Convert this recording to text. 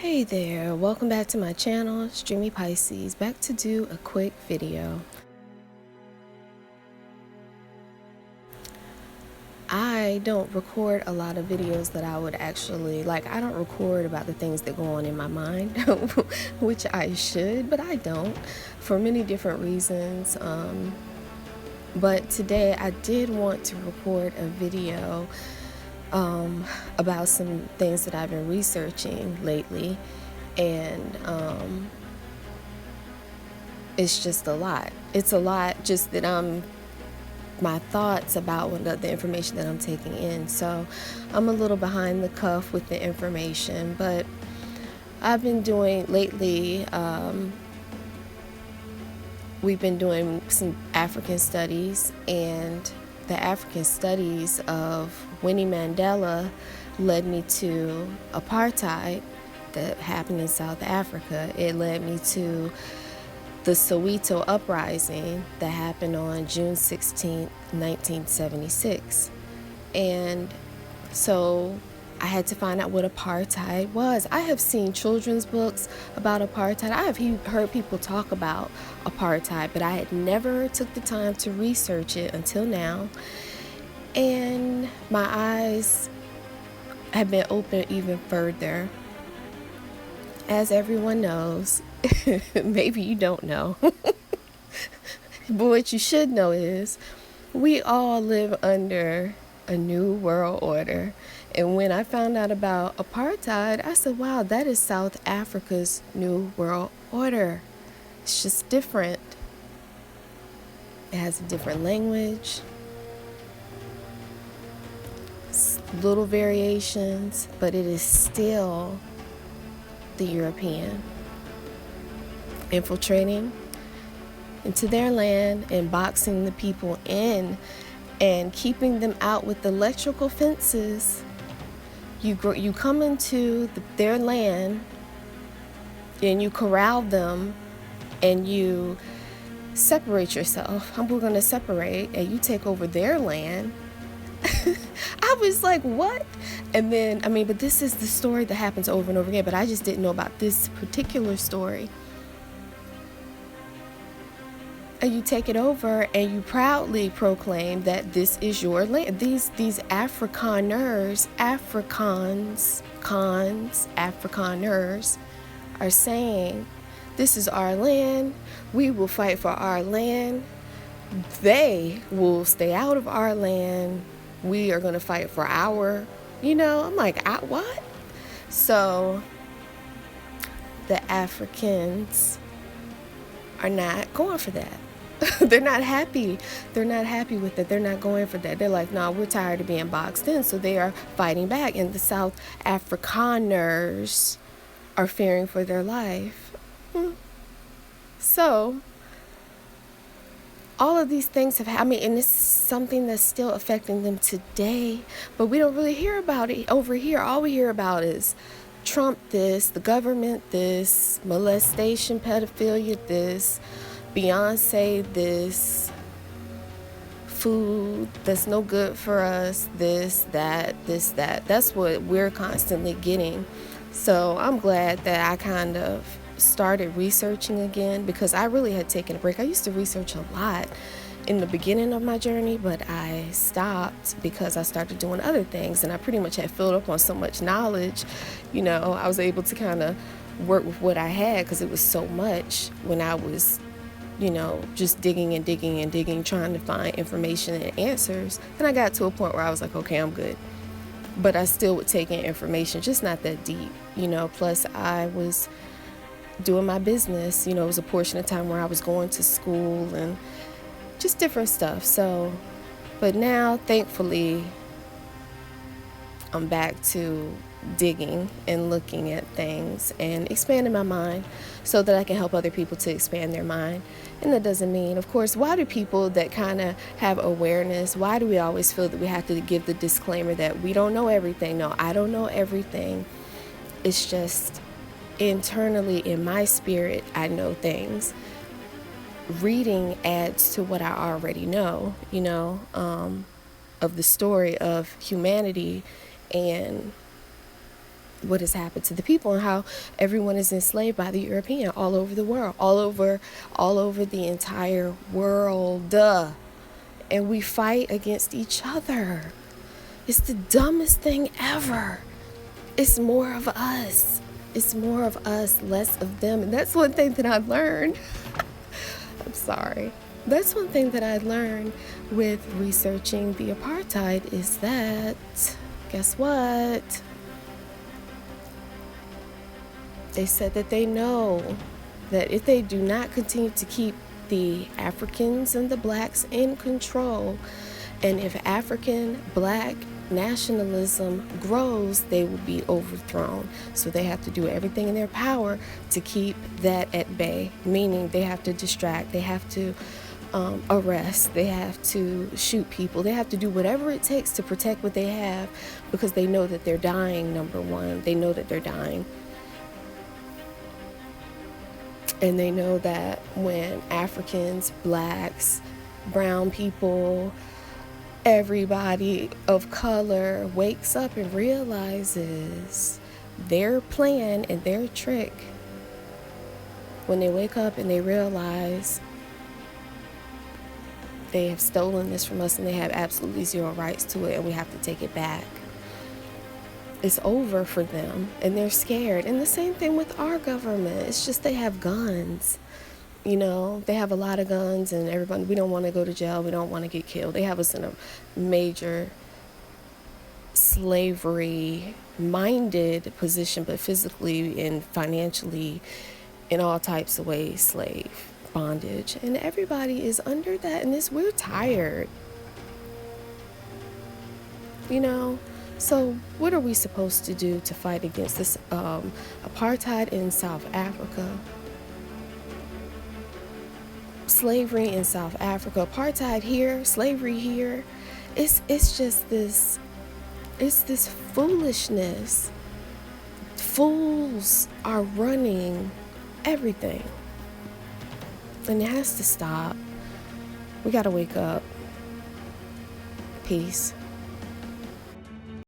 Hey there, welcome back to my channel, Streamy Pisces, back to do a quick video. I don't record a lot of videos that I would actually, I don't record about the things that go on in my mind, which I should, but I don't, for many different reasons. But today I did want to record a video about some things that I've been researching lately, and it's just a lot. It's a lot just that my thoughts about the information that I'm taking in. So I'm a little behind the cuff with the information, but I've been doing lately, we've been doing some African studies, and the African studies of Winnie Mandela led me to apartheid that happened in South Africa. It led me to the Soweto uprising that happened on June 16, 1976. And so I had to find out what apartheid was. I have seen children's books about apartheid. I have heard people talk about apartheid, but I had never took the time to research it until now. And my eyes have been opened even further. As everyone knows, maybe you don't know, but what you should know is we all live under a new world order. And when I found out about apartheid, I said, wow, that is South Africa's new world order. It's just different. It has a different language, little variations, but it is still the European infiltrating into their land and boxing the people in and keeping them out with electrical fences. You come into their land and you corral them and you separate yourself. We're going to separate, and you take over their land. I was like, what? And then, but this is the story that happens over and over again, but I just didn't know about this particular story. And you take it over and you proudly proclaim that this is your land. These Afrikaners are saying, this is our land. We will fight for our land. They will stay out of our land. We are going to fight for our, I'm like, what? So the Africans are not going for that. They're not happy. They're not happy with it. They're not going for that. They're like, no, we're tired of being boxed in. So they are fighting back. And the South Afrikaners are fearing for their life. So all of these things have happened, and it's something that's still affecting them today, but we don't really hear about it over here. All we hear about is Trump this, the government this, molestation, pedophilia this, Beyonce this, food that's no good for us, this, that. That's what we're constantly getting. So I'm glad that I kind of started researching again, because I really had taken a break. I used to research a lot in the beginning of my journey, but I stopped because I started doing other things, and I pretty much had filled up on so much knowledge. I was able to kind of work with what I had, because it was so much when I was just digging and digging and digging, trying to find information and answers. And I got to a point where I was like, okay, I'm good. But I still would take in information, just not that deep, plus I was doing my business. It was a portion of time where I was going to school and just different stuff. So, but now, thankfully, I'm back to digging and looking at things and expanding my mind so that I can help other people to expand their mind. And that doesn't mean, of course, why do people that kind of have awareness, why do we always feel that we have to give the disclaimer that we don't know everything? No, I don't know everything. It's just internally in my spirit, I know things. Reading adds to what I already know, of the story of humanity and what has happened to the people and how everyone is enslaved by the European all over the world, all over the entire world. And we fight against each other. It's the dumbest thing ever. It's more of us. It's more of us, less of them. And that's one thing that I learned. I'm sorry. That's one thing that I learned with researching the apartheid is that, guess what? They said that they know that if they do not continue to keep the Africans and the blacks in control, and if African black nationalism grows, they will be overthrown. So they have to do everything in their power to keep that at bay, meaning they have to distract, they have to arrest, they have to shoot people, they have to do whatever it takes to protect what they have, because they know that they're dying. Number one, they know that they're dying. And they know that when Africans, blacks, brown people, everybody of color wakes up and realizes their plan and their trick, when they wake up and they realize they have stolen this from us and they have absolutely zero rights to it and we have to take it back, it's over for them and they're scared. And the same thing with our government. It's just they have guns. You know, they have a lot of guns, and everybody, we don't want to go to jail. We don't want to get killed. They have us in a major slavery-minded position, but physically and financially, in all types of ways, slave bondage. And everybody is under that, and we're tired. You know? So what are we supposed to do to fight against this apartheid in South Africa? Slavery in South Africa, apartheid here, slavery here. It's just this, it's this foolishness. Fools are running everything. And it has to stop. We gotta wake up. Peace.